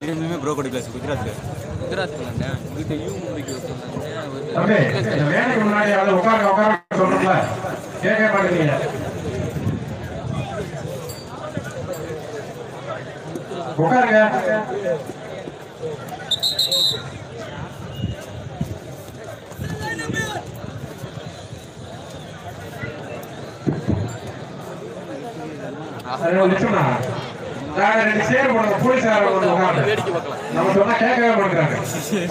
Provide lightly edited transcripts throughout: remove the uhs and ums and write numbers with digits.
இதுவுமே ப்ரோ கோடி கிளாஸ் குஜராத் வீட்டு யூ மும்பைக்கு வேலைக்கு முன்னாடி உட்கார சொல்றோம்ல கேட்க மாட்டேங்கிறீங்க. உட்காருங்க. சேர் போடுங்க போலீஸ்காரங்க நம்ம சொன்னா கேட்கவே மாட்டேங்கிறாங்க.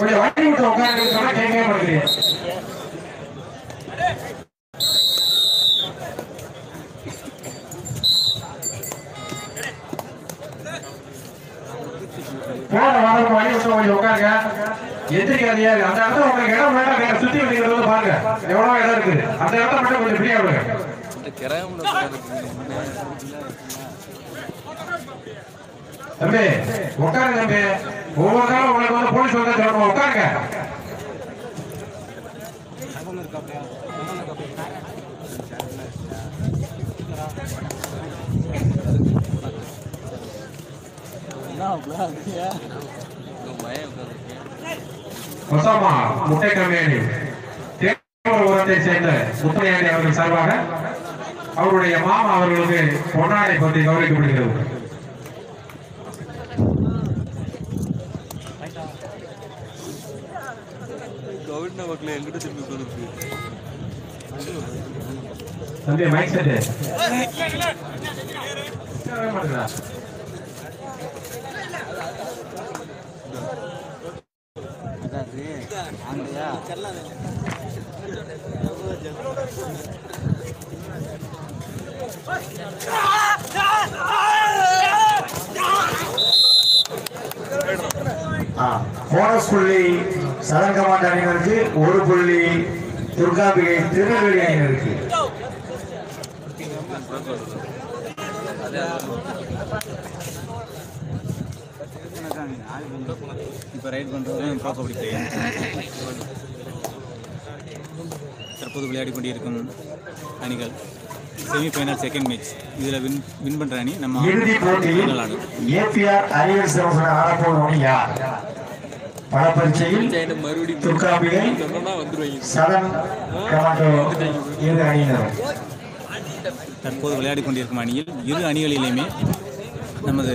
கொஞ்சம் வண்டி விட்டு உட்காருங்க சொன்னா கேட்கவே மாட்டேங்கிறீங்க. போன வாரம் வண்டி விட்டு கொஞ்சம் உட்காருங்க. எதிர்க்காதியா அந்த இடத்துல உங்களுக்கு இடம் வேண்டாம். சுத்தி வண்டிக்கிறது பாருங்க எவ்வளவு இடம் இருக்குது. அந்த இடத்த மட்டும் கொஞ்சம் ஃப்ரீயா விடுங்க. தம்பி உட்காருங்க தம்பி. ஒவ்வொரு நாளும் உங்களுக்கு வந்து போலீஸ் வந்து சொல்லணும். உட்காருங்க. ஒசாமா முட்டை கம்பெனி தேவபுரத்தை சேர்ந்த முத்தையாண்டி அவர்கள் சார்பாக அவருடைய மாமா அவர்களுக்கு பொன்னாடை பற்றி கௌரவிக்கப்படுகிறது. தம்பி மைக் செட் போனஸ் புள்ளி சதங்கமாட்ட அணியினருக்கு, ஒரு புள்ளி துர்காம்பிகை திருநெல்வேலி அணியினருக்கு. இப்போ ரைட் பண்ணுறது ப்ரோ கபடி பிளேயர். தற்போது விளையாடி கொண்டிருக்கும் அணிகள் செமிஃபைனல் செகண்ட் மேட்ச். இதில் வின் பண்ணுற அணி நம்ம இறுதிப் போட்டியில் ஏபிஆர் அறிவியல் சிறப்பு ஆரப்போம் யார்? பலப்பரீட்சையில் துர்காம்பிகை சதன் கமாண்டோ இரு அணியினர். தற்போது விளையாடி கொண்டிருக்கும் அணியில் இரு அணிகளிலுமே நமது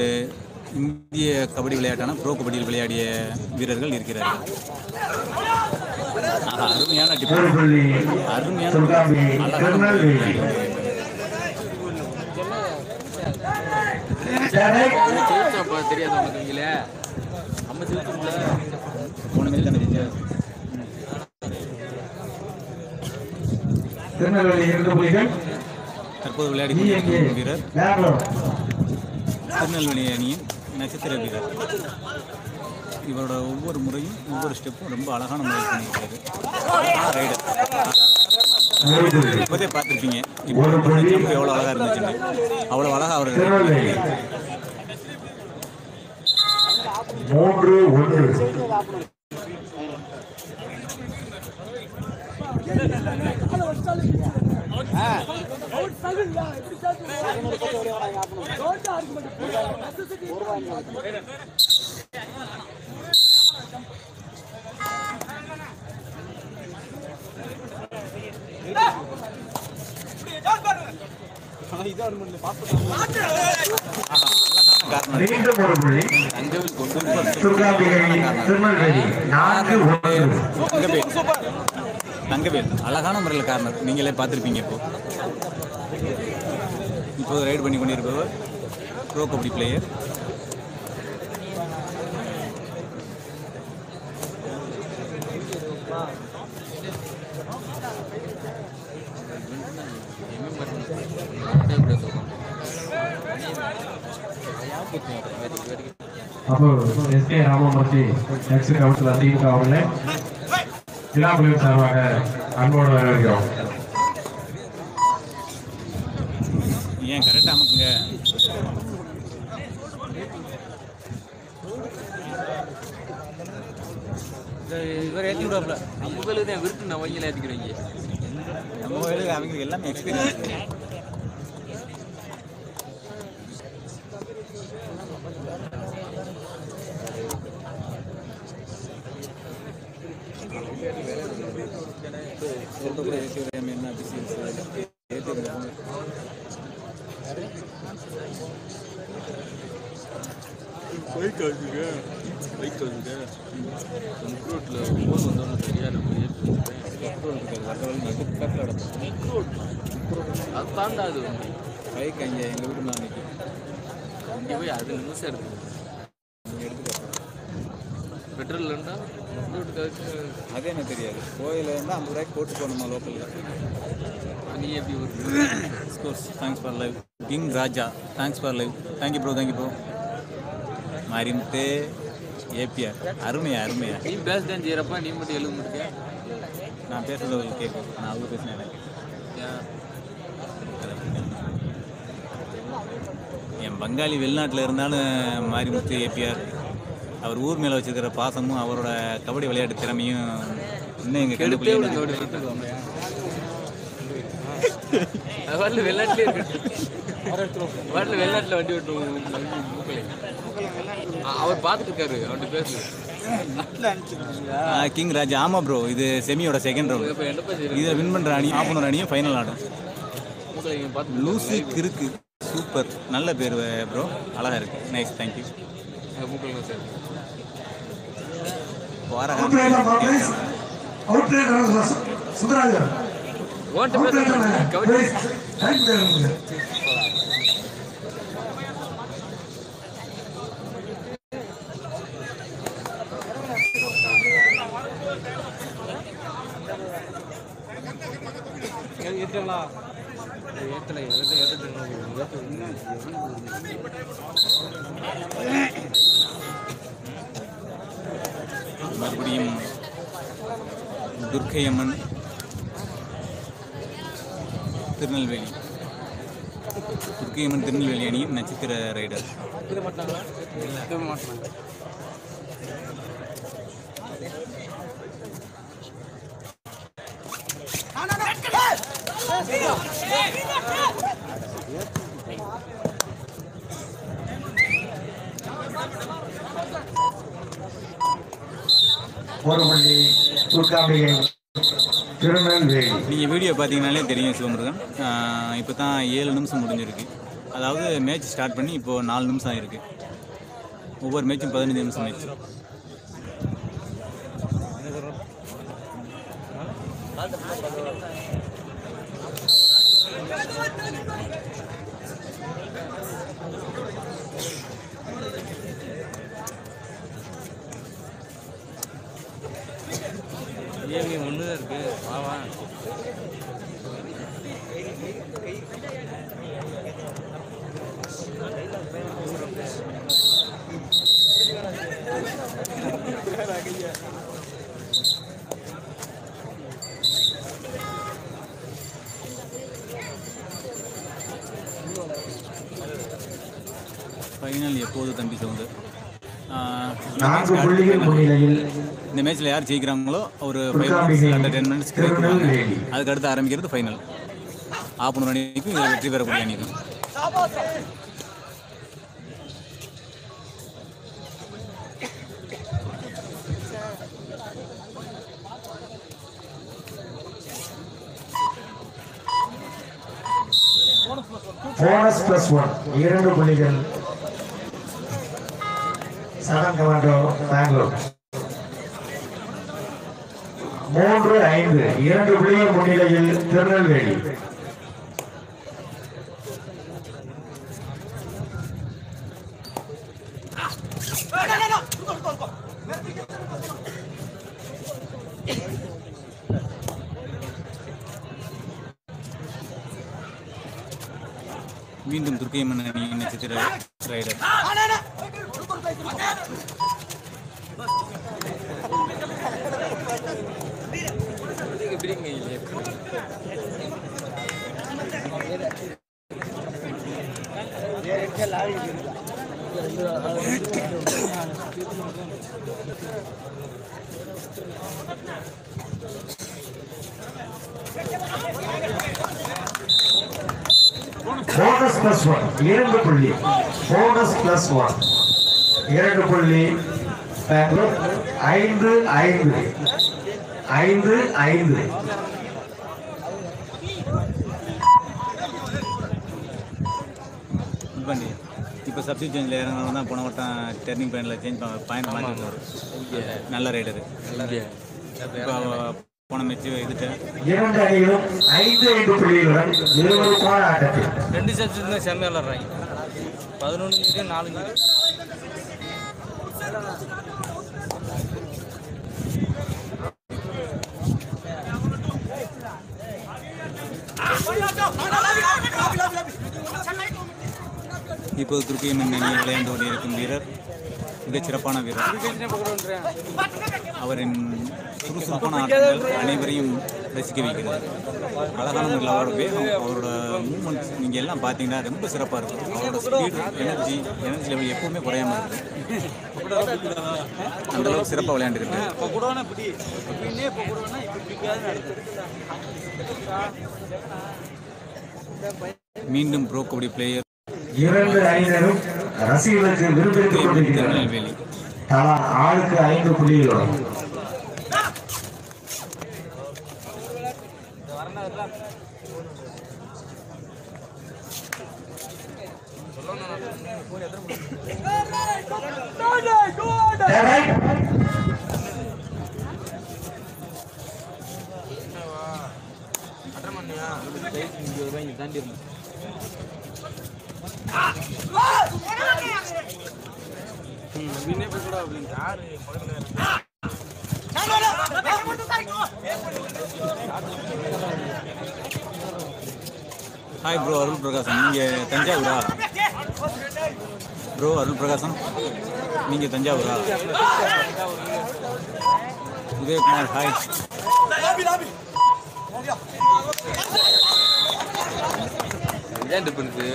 இந்திய கபடி விளையாட்டான ப்ரோ கபடியில் விளையாடிய வீரர்கள் இருக்கிறார்கள். அருமையான திருநெல்வேலி 2 புள்ளிகள். தற்போது விளையாடி கொண்டிருக்கும் வீரர் திருநெல்வேலி அணியின் நட்சத்திர வீரர். இவரோட ஒவ்வொரு முறையும் ஒவ்வொரு ஸ்டெப்பும் ரொம்ப அழகான முறையில் பண்ணியிருக்காரு. ரைடர் இப்போதே பார்த்துருப்பீங்க இப்போ எவ்வளோ அழகாக இருந்துச்சுன்னு. அவ்வளோ அழகாக அவர் 3-1 மீண்டும் ஒரு புள்ளி திருநெல்வேலி 4-1. தங்கவேல் அழகான முறையில் காரணம் நீங்களே பார்த்துருப்பீங்க. இப்போது ரைடு பண்ணி கொண்டிருப்பவர் ப்ரோ கபடி பிளேயர். அப்போ எஸ்கே ராமமூர்த்தி எக்ஸ் கவுன்சிலர் திமுக அவர்களே விழாக்குழுவின் சார்பாக அன்போடு வரவேற்கிறோம். ஏன் கரெக்டாக அமைக்குங்க. இவர் ஏற்றி விடுவாப்ல. நம்ம பேருக்கு தான் விருட்டு நான் வங்கியில் ஏற்றிக்கிறீங்க. நம்ம பேருக்கு அவங்க எல்லாமே எக்ஸ்பீரியன்ஸ். சொல்கிறப்ப ஏற்றி என்ன பிசினஸ் ஏற்றி பைக் ஆகுங்க ரோட்டில் ஃபோன் வந்தோன்னு தெரியாது அது தாண்டாது பைக் அங்கே எங்கள் வீட்டு நான் நிற்கும் இங்கே போய் அது நிமிஷம் எடுத்து பெட்ரோல் இல்லைன்னா அதே எனக்கு தெரியாது கோயிலில் இருந்தால் 50 ரூபாய்க்கு போட்டு போகணுமா லோக்கலில் நீ எப்படி ஒரு scores thanks for live king Raja thanks for live thank you bro Marimuthu APR அருமையா நீ பேச தான் செய்கிறப்ப நீ மட்டும் எழுத முடியா நான் பேசுறது உங்களுக்கு கேட்கும் நான் அவங்க பேசினேன் எனக்கு என் பங்காளி வெளிநாட்டில் இருந்தாலும் மாரிமுத்து ஏபிஆர் அவர் ஊர் மேலே வச்சுருக்கிற பாசமும் அவரோட கபடி விளையாட்டு திறமையும் இன்னும் எங்கள் வெளிநாட்டிலே வெளிநாட்டில் வண்டி ஓட்டுவோம் அவர் பார்த்துட்டு இருக்காரு அவன்கிட்ட பேசு கிங் ராஜா ஆமாம் ப்ரோ இது செமியோட செகண்ட் ரவுண்ட் இதை வின் பண்ணுற அணியும் ஆப்பனர் அணியும் ஃபைனல் ஆடும் லூசி கிறுக்கு சூப்பர் நல்ல பேர் ப்ரோ அழகாக இருக்குது நைஸ் தேங்க்யூ மறுபடியும் துர்க்கையம்மன் திருநெல்வேலி அணியின் நட்சத்திர ரைடர் நீங்கள் வீடியோ பார்த்தீங்கன்னாலே தெரியும் சிவமுருகன். இப்போ தான் 7 நிமிஷம் முடிஞ்சிருக்கு. அதாவது மேட்ச் ஸ்டார்ட் பண்ணி இப்போது 4 நிமிஷம் ஆகிருக்கு. ஒவ்வொரு மேட்சும் 15 நிமிஷம் மேட்ச். ஏவி ஒன்று தான் இருக்கு ஆவா ஃபைனல் எப்போது தம்பி சவுண்டு? 4 புள்ளிகள் முன்னிலையில் இந்த மேட்ச்சில் யார் ஜெயிக்கிறாங்களோ ஒரு 5 மினிட்ஸ் இல்லை 10 மினிட்ஸ் கிடைக்குவாங்க. அதுக்கு அடுத்து ஆரம்பிக்கிறது ஃபைனல். ஆப்பனூர் அணிக்கும் இதில் வெற்றி பெறக்கூடிய அணிக்கும். போனஸ் பிளஸ் 1 2 புள்ளிகள் சதன் கமாண்டோ பெங்களூர். 3-5 2 புள்ளிகள் முன்னிலையில் திருநெல்வேலி. மீண்டும் துர்க்கையம்மன் அணி நட்சத்திர ரைடர். போனஸ் பிளஸ் 1 2 புள்ளி. போனஸ் பிளஸ் 1 2 புள்ளி பெங்களூர். 5-5 5-5 முத்துப்பாண்டி இப்போ சப்ஸ்டியூஷனில் இறங்கினவங்க தான் போன வட்டம் டர்னிங் பாயிண்டில் சேஞ்ச் பாயிண்ட் மாற்றி விட்டாரு. நல்ல ரைடரு. இப்போ போன மேட்ச் இதுட்டு 2 அணிகளும் 5 புள்ளிகளுடன் இருவருமான ஆட்டத்தில் 2 சப்ஸ்டியூஷன் தான் செம்மையாக விளாட்றாங்க. 11 4 இப்போது துர்க்கையம்மன் அணியில் விளையாண்டு கொண்டிருக்கும் வீரர் மிகச் சிறப்பான வீரர். அவரின் சுறுசுறுப்பான ஆட்டங்கள் அனைவரையும் ரசிக்க வைக்கிறது. அழகான முறையில் அவரோட வேகம், அவரோட மூமெண்ட்ஸ் நீங்கள் எல்லாம் பார்த்தீங்கன்னா ரொம்ப சிறப்பாக இருக்கும். அவரோட ஸ்பீடு, எனர்ஜி லெவல் எப்பவுமே குறையாமல் இருக்கும். அந்தளவுக்கு சிறப்பாக விளையாண்டுருக்கு. மீண்டும் ப்ரோ கபடி பிளேயர் 2 அணியினரும் ரசிகர்களுக்கு விருந்தளித்துக் கொண்டிருக்கிறார்கள். திருநெல்வேலி தலா ஆளுக்கு 5 புள்ளிகளுடன் தாண்டி ஹாய் ப்ரோ அருள் பிரகாசம், நீங்கள் தஞ்சாவூரா ப்ரோ? அருள் பிரகாசம் நீங்கள் தஞ்சாவூரா? உதயகுமார் ஹாய். பண்ணுது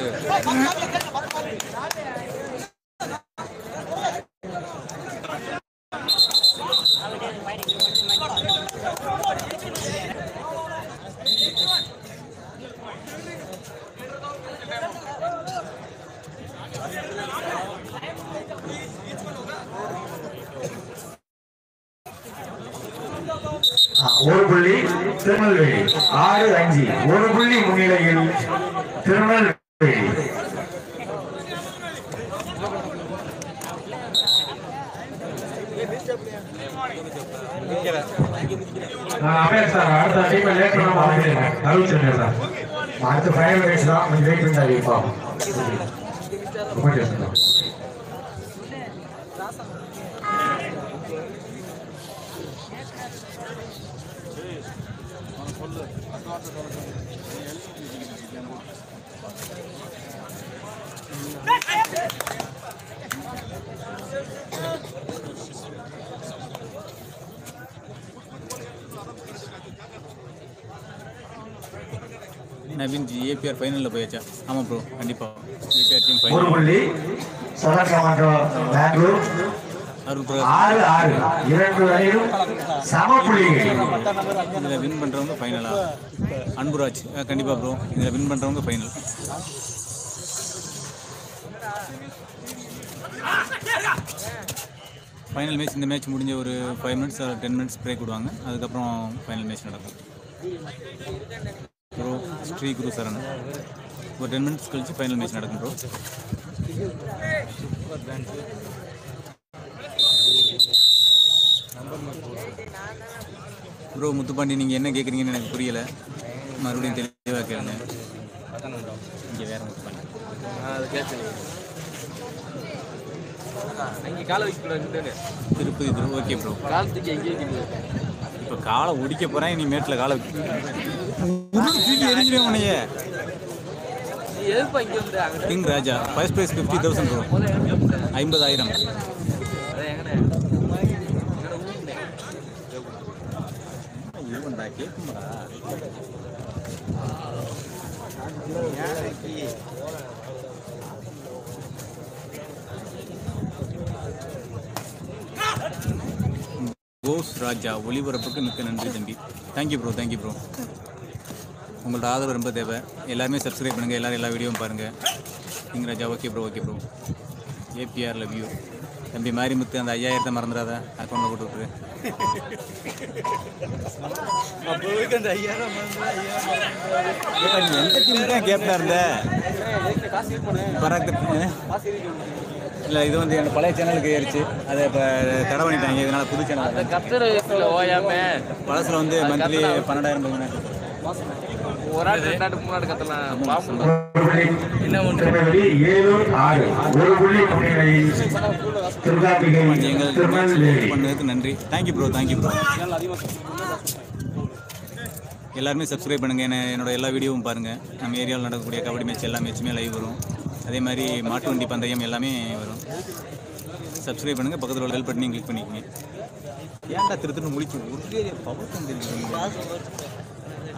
ஒரு புள்ளி திருநெல்வேலி 6-5. 1 புள்ளி முன்னிலையில் திருநெல்வேலி. அமேர் சார் அடுத்த டீமை லேட் பண்ணாம ஆரம்பிங்க. அறிவிச்சிருங்க சார். அடுத்த ஃபைனல் மேட்ச் தான், கொஞ்சம் வெயிட் பண்ணி அறிவிப்போம். நவீன் ஜி ஏபிஆர் ஃபைனலில் போயாச்சா? ஆமாம் ப்ரோ, கண்டிப்பாக ஏபிஆர் டீம் 1 ஃபைனல். புள்ளி சதகமாற்றம் பெங்களூர். அருள் பிரகாசம் 6-6. 2 அணிகளும் சம புள்ளிகள். இதில் வின் பண்ணுறவங்க ஃபைனலா? அன்புராஜ் கண்டிப்பாக ப்ரோ, இதில் வின் பண்ணுறவங்க ஃபைனல். ஃபைனல் மேட்ச் இந்த மேட்ச் முடிஞ்ச ஒரு 5 மினிட்ஸ் 10 மினிட்ஸ் பிரேக் விடுவாங்க. அதுக்கப்புறம் ஃபைனல் மேட்ச் நடக்கும். ப்ரோ ஸ்ரீ குரு சரண் ஒரு 10 மினிட்ஸ் கழிச்சு ஃபைனல் மேட்ச் நடக்கும் ப்ரோ. ப்ரோ முத்துப்பாண்டி நீங்கள் என்ன கேட்குறீங்கன்னு எனக்கு புரியலை, மறுபடியும் தெளிவாக கேளுங்க. இங்கே வேறு முத்துப்பாண்டி அதை கேட்கல அங்கே காலை வைக்கக்கூடாது. திருப்பதி ப்ரோ. ஓகே ப்ரோ, காலத்துக்கு எங்கேயும் வைக்கக்கூடாது. இப்போ காலை ஒடிக்க போகிறேன், நீ மேட்டில் காலை தூக்கி எரிஞ்சிடும் உனைய. எதுப்பா இங்கே வந்து அங்கே கிங் ராஜா ஃபர்ஸ்ட் ப்ரைஸ் 50,000 ப்ரோ. 50,000. கேட்குமாடா கோஸ் ராஜா ஒளிபரப்புக்கு மிக்க நன்றி தம்பி. Thank you bro, thank you bro. உங்களோட ஆதரவு ரொம்ப தேவை. எல்லாருமே சப்ஸ்கிரைப் பண்ணுங்கள், எல்லோரும் எல்லா வீடியோவும் பாருங்கள். King Raja okay bro, okay bro. APR love you தம்பி. மாரிமுத்து அந்த 5000 மறந்துடாத, அக்கௌண்ட்டில் போட்டு விட்டுரு. அப்போ அந்த 5000 எந்த டீம் தான் கேப்டனாக இருந்த? பராக் இல்லை, இது வந்து எங்கள் பழைய சேனலுக்கு ஏறிச்சு. அதை இப்போ தடை பண்ணிட்டாங்க. இதனால் புது சேனல் பழசில் வந்து மந்த்லி 12,000 ஒரு ஆள் 2 3 ஆடு கத்தலாம். என்ன ஒன்று 7-6 ஒரு புள்ளி முன்னிலையில் பண்ணதுக்கு நன்றி. Thank you bro, thank you bro. எல்லாருமே சப்ஸ்கிரைப் பண்ணுங்கள். என்னோட எல்லா வீடியோவும் பாருங்கள். நம்ம ஏரியாவில் நடக்கக்கூடிய கபடி மேட்ச் எல்லா மேட்சுமே லைவ் வரும். அதே மாதிரி மாட்டு வண்டி பந்தயம் எல்லாமே வரும். சப்ஸ்கிரைப் பண்ணுங்கள். பக்கத்தில் உள்ள பெல் பட்டனையும் கிளிக் பண்ணிக்கோங்க. ஏன்டா திருத்துன்னு முடிச்சு ஒரே பவக்கம் தெரியுங்க.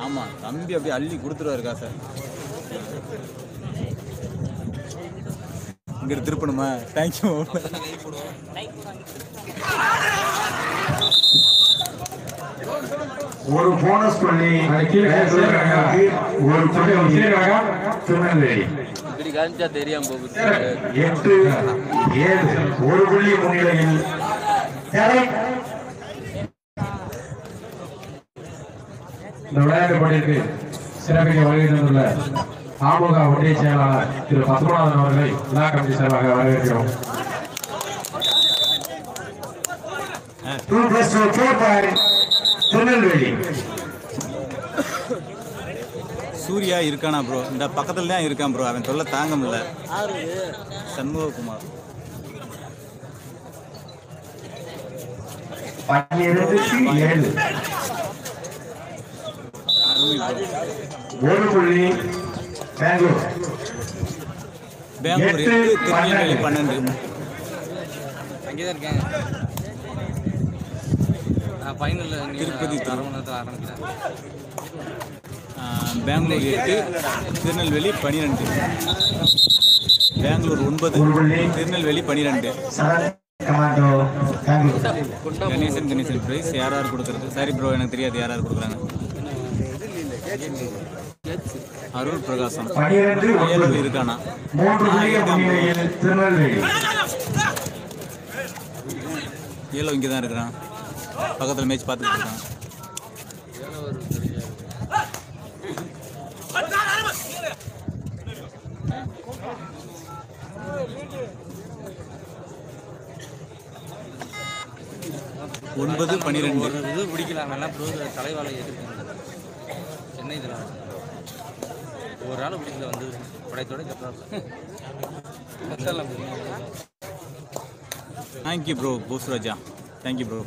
ஆமாம், தம்பி அப்படியே அள்ளி கொடுத்துருவாரு காசை. இங்கே திருப்பணுமா? தேங்க்யூ. ஒரு போனஸ் புள்ளி ஒரு திருநெல்வேலி 8-7 ஒரு புள்ளி முன்னிலையில் இந்த விளையாட்டு போட்டிக்கு சிறப்பிக்க வருகை தந்துள்ள ஆமுக ஒன்றிய செயலாளர் திரு பத்மநாதன் அவர்களை விழா கமிட்டி சார்பாக வரவேற்கிறோம். திருநெல்வேலி சூர்யா இருக்கானா ப்ரோ? இந்த பக்கத்தில் தான் இருக்கான் ப்ரோ. அவன் தொல்லை தாங்க முடியல. சண்முககுமார் 12-7 ஒரு புள்ளி பெங்களூர். பெங்களூர் 8, திருநெல்வேலி 12. அங்கேதான் இருக்கேன். நான் ஃபைனலில் திருப்பதி ஆரம்பிக்கிறேன். பெங்களூர் 8, திருநெல்வேலி 12. பெங்களூர் 9, திருநெல்வேலி 12. கணேசன் பிரைஸ் யார் கொடுக்குறது? சரி ப்ரோ, எனக்கு தெரியாது யார் கொடுக்குறாங்க. அருள் பிரகாசம் இருக்கானா? ஏலோ இங்கே தான் இருக்கிறான். பக்கத்தில் மேட்ச் பார்த்துட்டு இருக்கான். ஒன்பது 12 இது பிடிக்கலாம். எல்லாம் தலைவாழை எதிர்ப்பு சென்னை இதில் ஒரு ஆள் பிடிக்கல வந்து படைத்தோட கத்தாரில். Thank you bro Bosraja, thank you bro.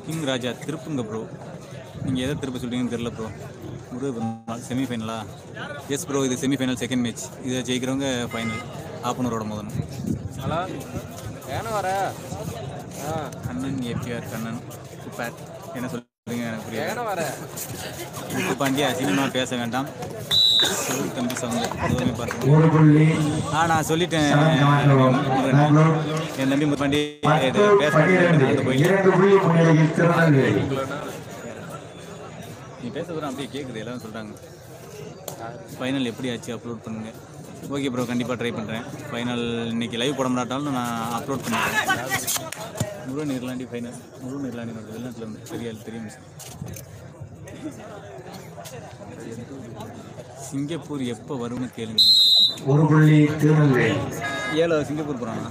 King Raja திருப்புங்க ப்ரோ. நீங்கள் எதை திருப்ப சொல்கிறீங்கன்னு தெரில ப்ரோ. முருகன் செமிஃபைனலா? எஸ் ப்ரோ, இது செமிஃபைனல் செகண்ட் மேட்ச். இதை ஜெயிக்கிறவங்க ஃபைனல். ஆப்பனரோட முதல். ஹலோ, ஏன்னா வர கண்ணன் ஏபிஆர் கண்ணன் சூப்பர். என்ன சொல்கிறீங்க எனக்கு புரியாது. ஏன்னா வர முத்து பாண்டியா சினிமா பேச வேண்டாம். தம்பி சவுண்ட் எதுவுமே பார்த்து நான் சொல்லிட்டேன். என் தம்பி முத்து பாண்டி நீ பேச போகிற அப்படியே கேட்குது. எல்லாரும் சொல்கிறாங்க. ஃபைனல் எப்படி ஆச்சு அப்லோட் பண்ணுங்கள். ஓகே ப்ரோ, கண்டிப்பாக ட்ரை பண்ணுறேன். ஃபைனல் இன்றைக்கி லைவ் போட மாட்டாலும் நான் அப்லோட் பண்ணிடுறேன். முருகன் இருளாண்டி ஃபைனல். முருகன் இருளாண்டி வெளிநாட்டில் இருந்து தெரியும். சிங்கப்பூர் எப்போ வரும்னு கேளுங்க. ஒரு புள்ளி திருநெல்வேலி. ஏழோ சிங்கப்பூர் போகிறானா?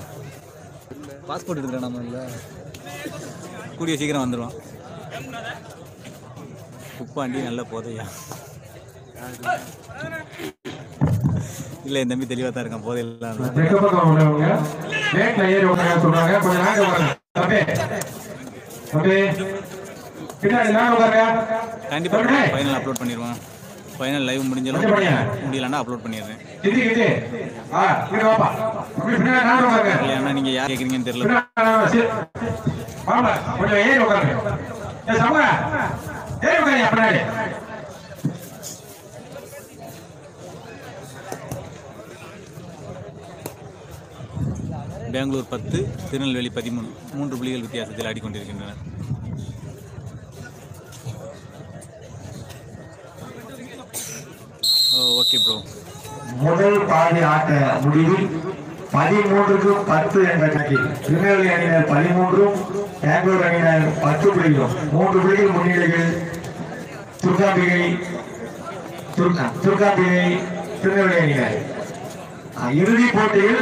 பாஸ்போர்ட் எடுத்துக்கிறேன். நம்ம இல்லை கூடிய சீக்கிரம் வந்துடுவான். உப்பாண்டி நல்ல போதையா? இல்லை, என் தம்பி தெளிவாக தான் இருக்கான். போதையெல்லாம் கண்டிப்பாக ஃபைனல் அப்லோட் பண்ணிடுவான். ஃபைனல் லைவ் முடிஞ்சாலும் முடியலன்னா அப்லோட் பண்ணிடுறேன். இல்லைன்னா நீங்கள் யார் கேட்குறீங்கன்னு தெரியல. பெங்களூர் 10, திருநெல்வேலி 13. 3 புள்ளிகள் வித்தியாசத்தில் ஆடிக்கொண்டிருக்கின்றனர். Okay bro. முதல் பாதி ஆட்ட முடிவில் 13-10 என்ற கணக்கில் திருநெல்வேலி அணியினர் 13, பெங்களூர் அணியினர் 10 புள்ளிகளும் 3 புள்ளிகள் முன்னிலையில் துர்காம்பிகை திருநெல்வேலி அணியினர். இறுதிப் போட்டியில்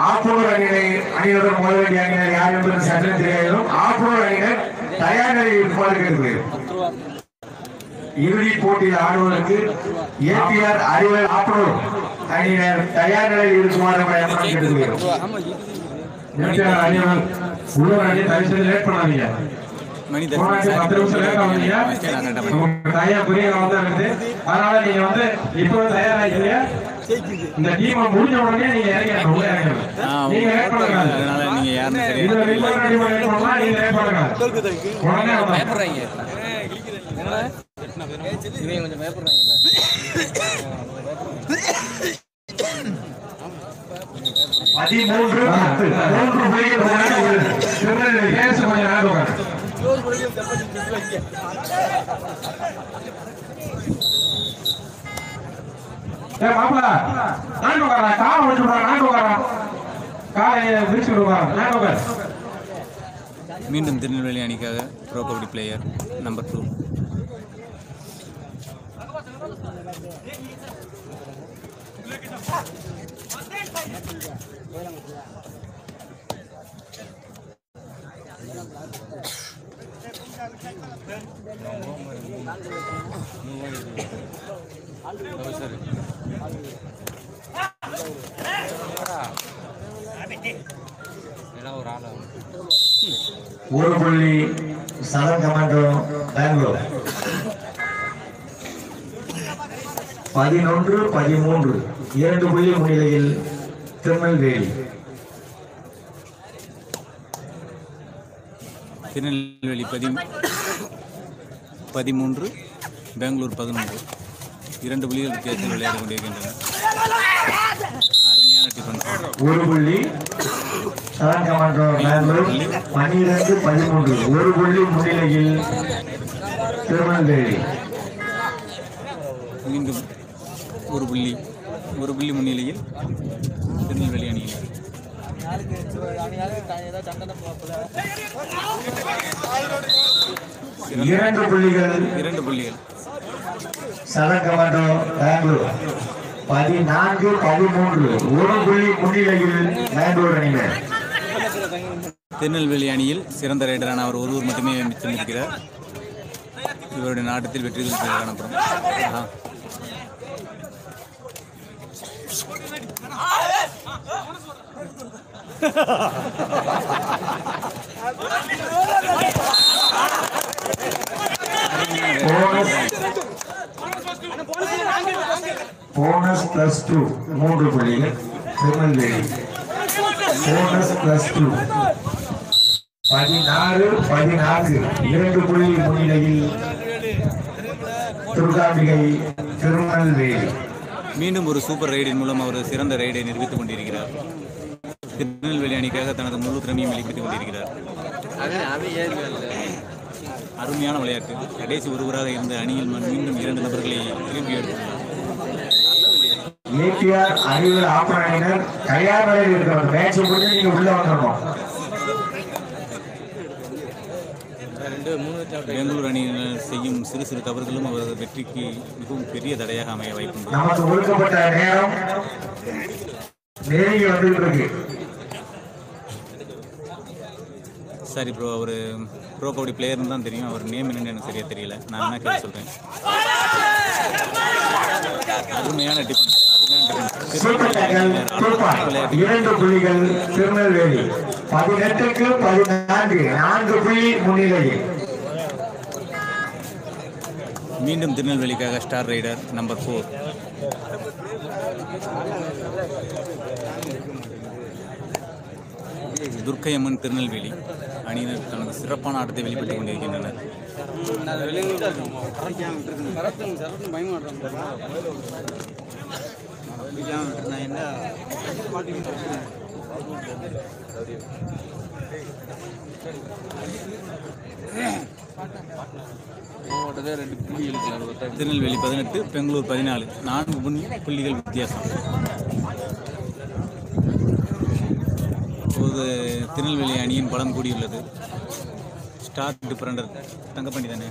ஆப்பூர் அணியினருடன் மோத வேண்டிய அணியினர் யார் என்பது சற்று தெரியாலும் ஆப்பூர் அணியினர் தயார் நிலையில் இருக்குமாறு கேட்டுக்கொள்கிறோம். இறுதிப் போட்டியில் ஆடுவதற்கு ஏபிஆர் அறிவியல் ஆப்பூர் அணியினர் தயார் நிலையில் இருக்குமாறு கேட்டுக்கொள்கிறோம். அணியினர் உள்ளூர் அணி தயவு செய்து லேட் பண்ணாதீங்க. மணி 10 நிமிஷம் லேட் ஆகுதுங்க. தயார் புரிய வந்து அதனால நீங்க வந்து இப்போ தயாராகிங்க. இந்த டீம் முடிஞ்ச உடனே நீங்க இறங்கணும். உள்ள இறங்கணும். நீங்க லேட் பண்ணக்கூடாது. அதனால நீங்க யாருன்னு தெரியாது. இதுல ரிப்போர்ட் அடி பண்ணி போனா நீங்க லேட் பண்ணக்கூடாது. உடனே பயப்படுறாங்க. இவங்க கொஞ்சம் பயப்படுறாங்கல்ல. 13 புள்ளிகள் திருநெல்வேலி கேஸ் கொஞ்சம் நேரம் உட்காரு. மாப்பிள நான் உட்காரா காலை வச்சு விடுறா. நான் உட்காரா காலை விரிச்சு விடுவா. நான் உட்கார். மீண்டும் திருநெல்வேலி அணிக்காக ப்ரோ கபடி பிளேயர் நம்பர் 2. ஒரு புள்ளி சதன் கமாண்டோ பெங்களூர். 11-13 2 புள்ளி முன்னிலையில் திருநெல்வேலி. திருநெல்வேலி 13, பெங்களூர் 11. 2 புள்ளிகள் வித்தியாசத்தில் விளையாடி கொண்டிருக்கின்றன. அருமையான டிஃபென்ஸ். ஒரு புள்ளி சதன் கமாண்டோ பெங்களூர் 12-13 1 புள்ளி முன்னிலையில் திருநெல்வேலி. மீண்டும் ஒரு புள்ளி முன்னிலையில் திருநெல்வேலி அணியினர். இரண்டு புள்ளிகள் சதன் கமாண்டோ பெங்களூர் 14-13 1 புள்ளி முன்னிலையில் பெங்களூர் அணியினர். திருநெல்வேலி அணியில் சிறந்த ரைடரான அவர் ஒருவர் மட்டுமே மிச்சமிருக்கிறார். இவருடைய நாட்டத்தில் வெற்றிகள் காணப்படும். போனஸ் +2 3 புள்ளிகள் திருநெல்வேலி. போனஸ் +2 16-14 2 புள்ளி முன்னிலையில் துர்காம்பிகை திருநெல்வேலி. மீண்டும் ஒரு சூப்பர் ரைடின் மூலம் அவர் சிறந்த ரைடை நிரூபித்துக் கொண்டிருக்கிறார். திருநெல்வேலி அணிக்காக தனது முழு திறமையும் வெளிப்படுத்திக் கொண்டிருக்கிறார். அருமையான விளையாட்டு. கடைசி ஒருவராக இருந்த அணியில் மீண்டும் 2 நபர்களை திருப்பி எடுத்துள்ளார். ஏபிஆர் அறிவியல் ஆப்பர் அணியினர் தயார் நிலையில் இருக்கிறார். மேட்ச் முடிஞ்சு நீங்க உள்ள வந்துடணும். பெங்களூர் அணியினர் செய்யும் சிறு சிறு தவறுகளும் அவரது வெற்றிக்கு மிகவும் பெரிய தடையாக அமைய வாய்ப்புண்டு. நமக்கு ஒதுக்கப்பட்ட நேரம் நெருங்கி வந்துட்டு இருக்கு. சரி ப்ரோ, அவர் ப்ரோ கபடி பிளேயர்னு தான் தெரியும். அவர் நேம் என்னன்னு எனக்கு சரியா தெரியல. நான் என்ன கேட்க சொல்றேன். அருமையான டிஃபென்ஸ். 2 புள்ளிகள் திருநெல்வேலி. 18-14 4 புள்ளி முன்னிலையில். மீண்டும் திருநெல்வேலிக்காக star raider number 4. Durgaiyamman Tirunelveli அணியினர் தனது சிறப்பான ஆட்டத்தை வெளிப்படுத்திக் கொண்டிருக்கின்றனர். திருநெல்வேலி 18, பெங்களூர் 14 4 புள்ளிகள் வித்தியாசம். இப்போது திருநெல்வேலி அணியின் பலம் கூடியுள்ளது. ஸ்டார் டிஃபரண்டர் தங்கப்பாண்டி தானே?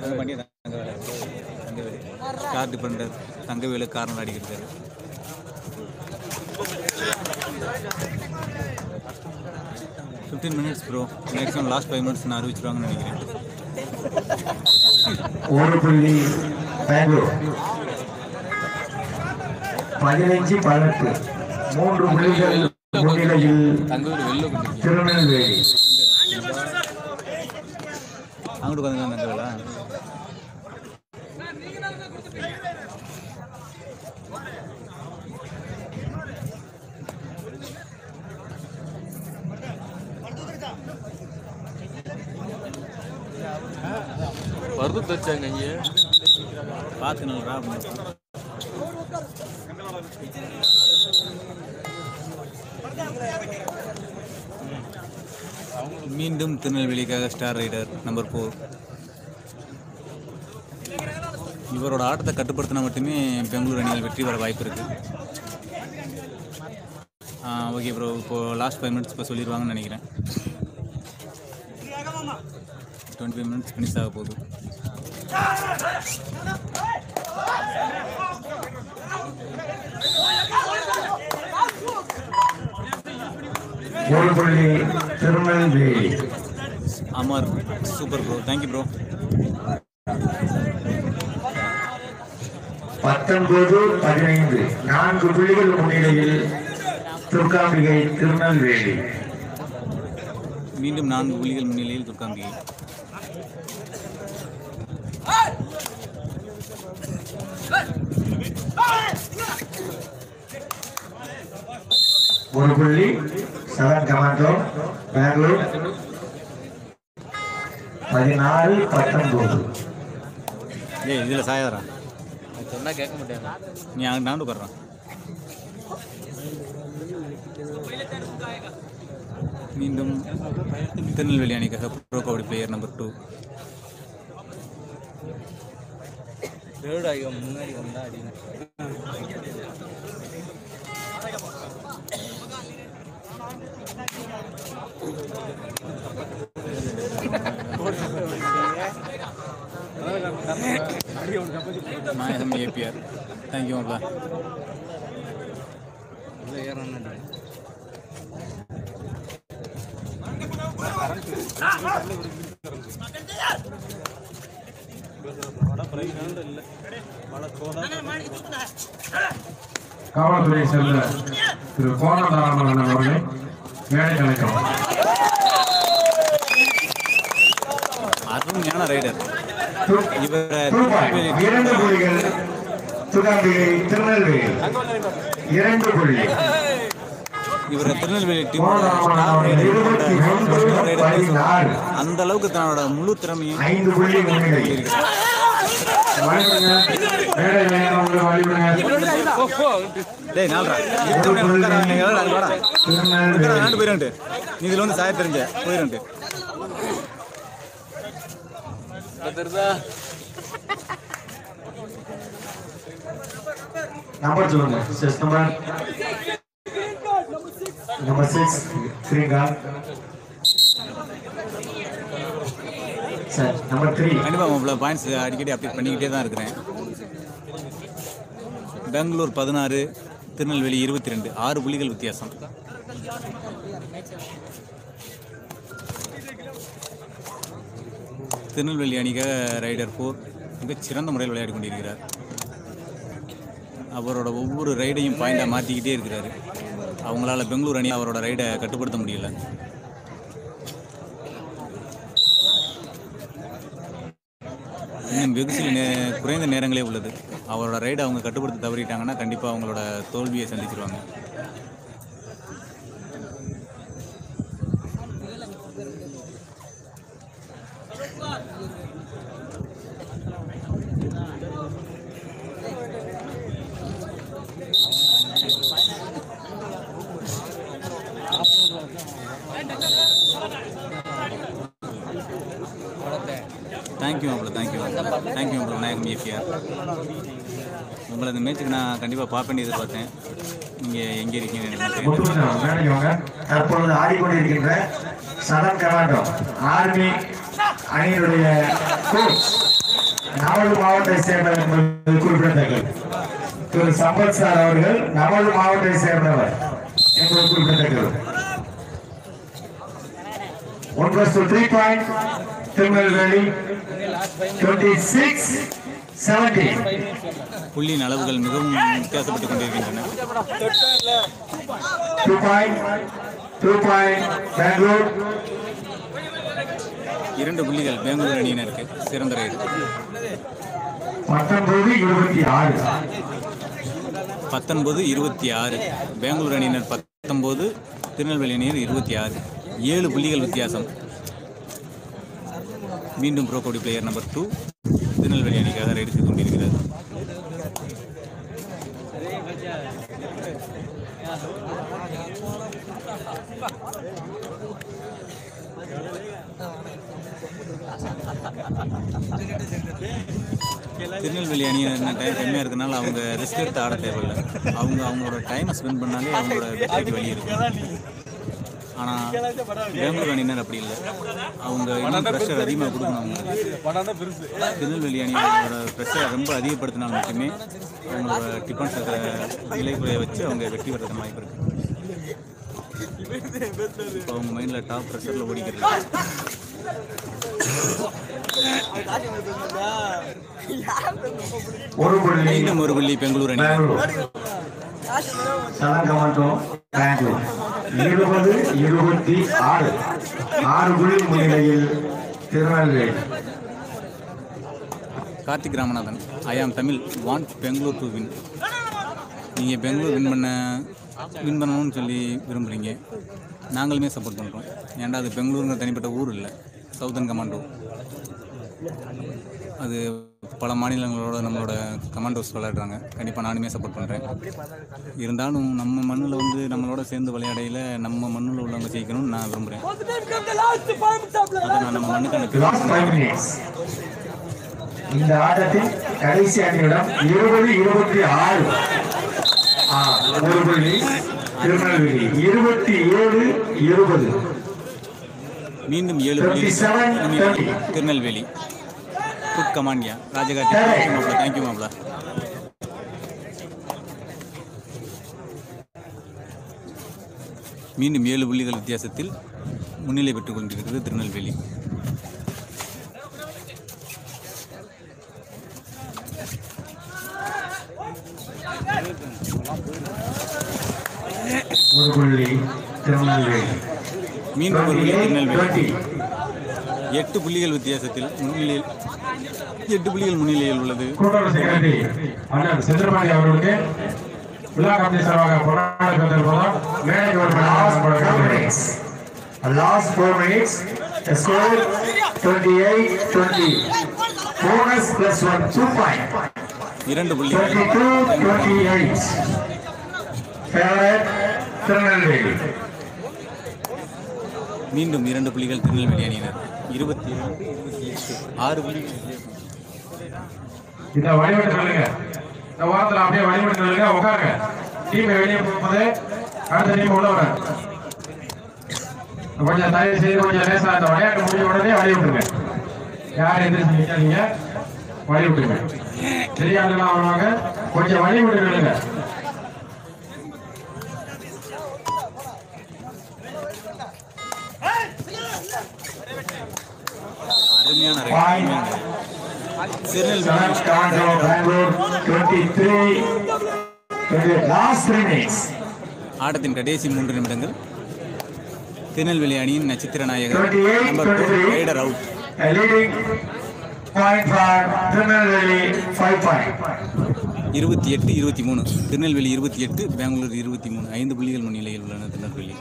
தங்கப்பாண்டி தான். Thangavelu star defender Thangavelu corner அடிக்கிறாரு. Fifteen minutes bro, maximum last 5 minutes நான் அறிவிச்சிருவாங்கன்னு நினைக்கிறேன். ஒரு புள்ளி பெங்களூர் 15-18 3 புள்ளிகள் முன்னிலையில் திருநெல்வேலி. அங்கிட்டு உட்காந்துங்க தங்கவேலா. வருது தச்சாங்க இங்கே பார்த்து நல்லா மீண்டும் திருநெல்வேலிக்காக ஸ்டார் ரைடர் நம்பர் 4. இவரோட ஆட்டத்தை கட்டுப்படுத்தினா மட்டுமே பெங்களூர் அணியில் வெற்றி வர வாய்ப்பு இருக்குது. ஓகே ப்ரோ, இப்போது லாஸ்ட் 5 மினிட்ஸ் இப்போ சொல்லிடுவாங்கன்னு நினைக்கிறேன். 25 மினிட்ஸ் ஃபினிஷ் ஆக போகுது. ஒரு புள்ளி Tirunelveli. Amar super bro, thank you bro. 19-15 4 புள்ளிகள் முன்னிலையில் துர்காம்பிகை திருநெல்வேலி. மீண்டும் 4 புள்ளிகள் முன்னிலையில் துர்காம்பிகை. ஒரு புள்ளி சதன் கமாண்டோ பெங்களூர் 14-19. இதில் சாயாதரா சொன்னா கேட்க மாட்டேன். நீ அங்கே நாண்டு உட்கார்றான். மீண்டும் திருநெல்வேலி அணிக்காக bro kabaddi player number 2. Third ஆகியும் முன்னாடி வந்தா அடிங்க. நாயகம் ஏபிஆர், தேங்க்யூ அவ்வளோ. காவல்துறையை சேர்ந்த திரு கோணதாராமன் அவர்களை மேடை அழைக்கிறோம். அருமையான ரைடர் இவர். 2 புள்ளிகள் துர்காம்பிகை திருநெல்வேலி. 2 புள்ளி. இவர் திருநெல்வேலி டீம் அந்த அளவுக்கு தன்னோட முழு திறமையும் 5 புள்ளி முன்னிலை. டேய் நாள்ரா போயிரு. நீ இதில் வந்து சாய தெரிஞ்ச போயிரு. நம்பர் சொல்லுங்க. Number 6 ஸ்ரீங்கா sir. நம்பர் 3 கண்டிப்பாக உங்களை பாயிண்ட்ஸ் அடிக்கடி அப்டேட் பண்ணிக்கிட்டே தான் இருக்கிறேன். பெங்களூர் 16, திருநெல்வேலி 22, 6 புள்ளிகள் வித்தியாசம். திருநெல்வேலி அணிக்காக ரைடர் 4 மிகச்சிறந்த முறையில் விளையாடி கொண்டிருக்கிறார். அவரோட ஒவ்வொரு ரைடையும் பாயிண்டாக மாற்றிக்கிட்டே இருக்கிறாரு. அவங்களால பெங்களூர் அணி அவரோட ரைடை கட்டுப்படுத்த முடியல. இன்னும் வெகு சில குறைந்த நேரங்களே உள்ளது. அவரோட ரைடை அவங்க கட்டுப்படுத்த தவறிட்டாங்கன்னா கண்டிப்பாக அவங்களோட தோல்வியை சந்திச்சிருவாங்க. தேங்க்யூ அவ்வளோ, தேங்க்யூ அவ்வளோ நாயகம் ஏபிஆர். உங்களை இந்த மேட்சுக்கு நான் கண்டிப்பாக பார்ப்பேன் எதிர்பார்த்தேன். நீங்கள் எங்கே இருக்கீங்க? தற்பொழுது ஆடிக்கொண்டிருக்கின்ற சதன் கமாண்டோ ஆர்மி அணியினுடைய கோச் நமது மாவட்டத்தை சேர்ந்தவர் என்பது குறிப்பிடத்தக்கது. திரு சம்பத் சார் அவர்கள் நமது மாவட்டத்தை சேர்ந்தவர் என்பது குறிப்பிடத்தக்கது. 1+3 point திருநெல்வேலி 26-17. புள்ளியின் அளவுகள் மிகவும் வித்தியாசப்பட்டுக் கொண்டிருக்கின்றன. 2 point பெங்களூர். 2 புள்ளிகள் பெங்களூர் அணியினருக்கு சிறந்த ரைடு. 19-26. 19-26 பெங்களூர் அணியினர் 19, திருநெல்வேலி அணியினர் 26. 7 புள்ளிகள் வித்தியாசம். மீண்டும் bro kabaddi player number 2 Tirunelveli அணிக்காக ரைடு செய்து கொண்டிருக்கிறது. திருநெல்வேலி அணியினர் டைம் கம்மியாக இருக்கனால அவங்க ரிஸ்க் எடுத்து ஆட தேவையில்லை. அவங்களோட டைமை ஸ்பெண்ட் பண்ணாலே அவங்களோட வெற்றிக்கு வழி இருக்கு. ஆனால் பெங்களூர் அணியினர் அப்படி இல்லை. அவங்க இன்னும் ப்ரெஷர் அதிகமாக கொடுக்கணும். அவங்க திருநெல்வேலி அணியோட ப்ரெஷரை ரொம்ப அதிகப்படுத்தினால் மட்டுமே அவங்களோட டிஃபன்ஸ் விலை குறைய வச்சு அவங்க வெற்றி பெறதுக்கு வாய்ப்பு இருக்கு. இப்போ அவங்க மைண்டில் டாப் ப்ரெஷரில் ஓடிக்கிறது. மீண்டும் ஒரு புள்ளி பெங்களூர் அணி. 20-26. 6 புள்ளி முன்னிலையில் Tirunelveli. Karthik Ramanathan, I am Tamil, want Bengaluru to win. நீங்கள் பெங்களூர் வின் பண்ணணும்னு சொல்லி விரும்புகிறீங்க. நாங்களுமே சப்போர்ட் பண்ணுறோம். ஏன்டா அது பெங்களூருங்கிற தனிப்பட்ட ஊர் இல்லை, சவுதர்ன் கமாண்டோ. அது பல மாநிலங்களோட நம்மளோட கமாண்டோஸ் விளையாடுறாங்க. கண்டிப்பாக நானுமே சப்போர்ட் பண்ணுறேன். இருந்தாலும் நம்ம மண்ணில் வந்து நம்மளோட சேர்ந்து விளையாடையில் நம்ம மண்ணில் உள்ளவங்க ஜெயிக்கணும்னு நான் விரும்புகிறேன். அதை நான் நம்ம மண்ணுக்கான இந்த ஆட்டத்தில் கடைசி அணியிடம் 20-26. ஒரு புள்ளி திருநெல்வேலி. 27-20. மீண்டும் 7 புள்ளி திருநெல்வேலி. குட் கமாண்டியா ராஜகாட்டி. தேங்க்யூ மாப்ள. மீண்டும் 7 புள்ளிகள் வித்தியாசத்தில் முன்னிலை பெற்றுக் கொண்டிருக்கிறது திருநெல்வேலி. ஒரு புள்ளி திருநெல்வேலி. மீண்டும் ஒரு புள்ளி திருநெல்வேலி. 8 புள்ளிகள் வித்தியாசத்தில் முன்னிலையில் 8 புள்ளிகள் முன்னிலையில் உள்ளது. கூட்டுறவு செக்ரட்டரி அண்ணன் செந்திரபாண்டி அவர்களுக்கு விழா கமிட்டி சார்பாக பொருளாதார போதும் மேடைக்கு ஒரு last 4 minutes. The score 28-20. Bonus +1 2 point. 2 புள்ளிகள் 22-28. Favorite திருநெல்வேலி. மீண்டும் 2 புள்ளிகள் திருநெல்வேலி அணியினர். 22-28. 6 புள்ளிகள். இந்த வழிபட்டு சொல்லுங்க. இந்த வாரத்தில் அப்படியே வழிபட்டு சொல்லுங்க. உட்காருங்க. டீம் வெளியே போகும்போது அடுத்த டீம் உள்ள வர கொஞ்சம் தயவு செய்து கொஞ்சம் லேசா அந்த விளையாட்டு முடிஞ்ச உடனே வழி விட்டுருங்க. யார் எந்திரிச்சு நிற்காதீங்க, வழி விட்டுருங்க. தெரியாதுலாம் வருவாங்க, கொஞ்சம் வழி விட்டுருங்க. அருமையான ஆட்டத்தின் கடைசி 3 நிமிடங்கள். திருநெல்வேலி அணியின் நட்சத்திர நாயகர் number 2 raider out. 28-23. Tirunelveli 28, Bangalore 23. 5 புள்ளிகள் முன்னிலையில் உள்ளன திருநெல்வேலி.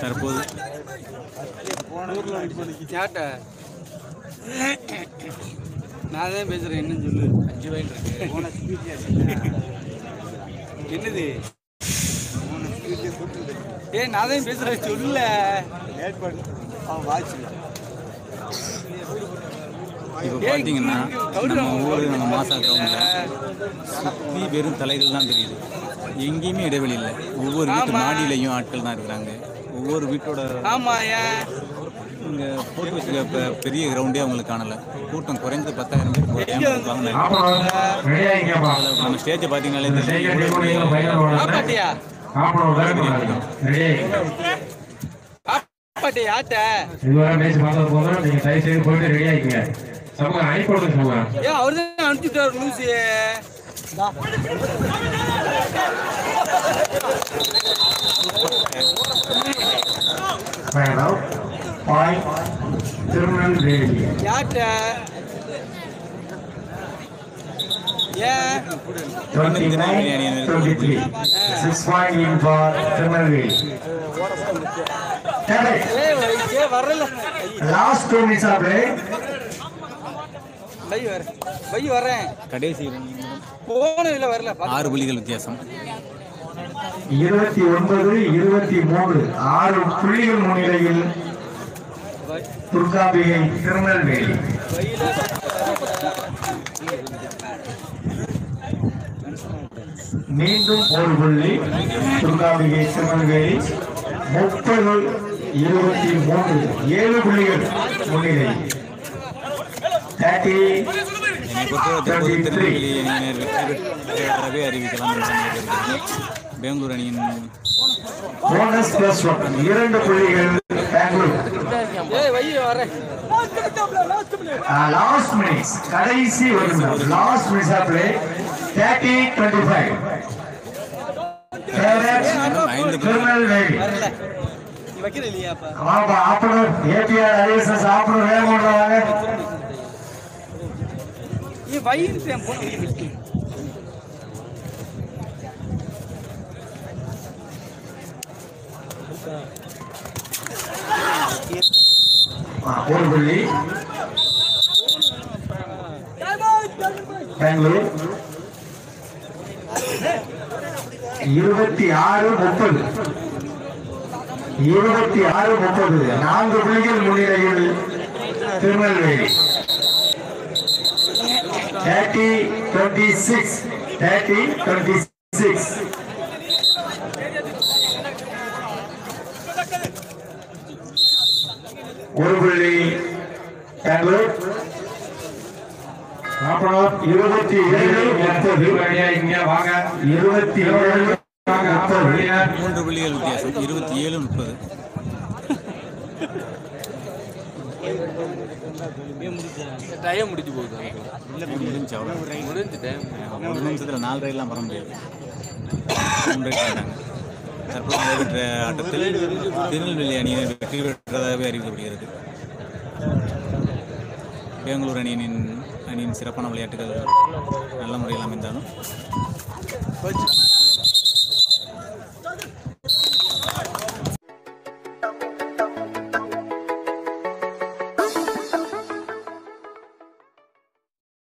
தற்போது நான் தான் பேசுறேன். என்னன்னு சொல்லு. 5 வயல் இருக்கு. என்னது நான் தான் பேசுறேன் சொல்ல. இப்போ பார்த்தீங்கன்னா நம்ம ஊர் நம்ம மாசா கிரவுண்டில் சுற்றி வெறும் தலைகள் தான் தெரியுது. எங்கேயுமே இடைவெளி இல்லை. ஒவ்வொரு வீட்டு மாடியிலையும் ஆட்கள் தான் இருக்கிறாங்க. ஒவ்வொரு வீட்டோட இங்கே போட்டு வச்சுக்க பெரிய கிரவுண்டே அவங்களுக்கு காணலை. கூட்டம் குறைஞ்சது 10,000 பேர் நம்ம ஸ்டேஜை பார்த்தீங்கன்னாலே இதுவரை மேட்ச் பார்த்தது போதும். நீங்க தயவு செய்து போயிட்டு ரெடி ஆகிக்கங்க. சமூக அனுப்பிவிடுங்க சமூக. அவர்தான் அனுப்பிட்டார் லூசி. திருநெல்வேலி யார்ட்ட 29-23 6 point in for திருநெல்வேலி. வரல. Last 2 minutes of play. வரேன். கடைசி போனதுல வரல. 6 புள்ளிகள் வித்தியாசம். 29-23 6 புள்ளிகள் முன்னிலையில் துர்காம்பிகை திருநெல்வேலி. மீண்டும் ஒரு புள்ளி துர்காம்பிகை திருநெல்வேலி. 30-23 7 புள்ளிகள் முன்னிலை. 30-23 அறிவிக்கலாம். பெங்களூர் அணியின் போனஸ் பிளஸ் 1 2 புள்ளிகள் பெங்களூர். லாஸ்ட் மினிட்ஸ் கடைசி ஒரு நிமிடம். Last minutes of play 30-25 Tirunelveli. Opener APR ISS opener வேகம் கொண்டாங்க. ஒரு புள்ளி பெங்களூர். 26-30 4 புள்ளிகள் முன்னிலையில் திருநெல்வேலி. 30-26 ஒரு புள்ளி பெங்களூர். 27-30 இங்க வாங்க. 27-30 3 புள்ளிகள் வித்தியாசம். 27-30 டைம் முடிஞ்சு போகுது. முடிஞ்சு முடிஞ்சுட்டேன். 1 நிமிஷத்தில் 4 ரைடெலாம் வர முடியாது. 3 ரைட் ஆகிட்டாங்க. தற்போது நடைபெற்ற ஆட்டத்தில் திருநெல்வேலி அணியினர் வெற்றி பெற்றதாகவே அறிவிக்கப்படுகிறது. பெங்களூர் அணியின் சிறப்பான விளையாட்டுகள் நல்ல முறையில் அமைந்தாலும்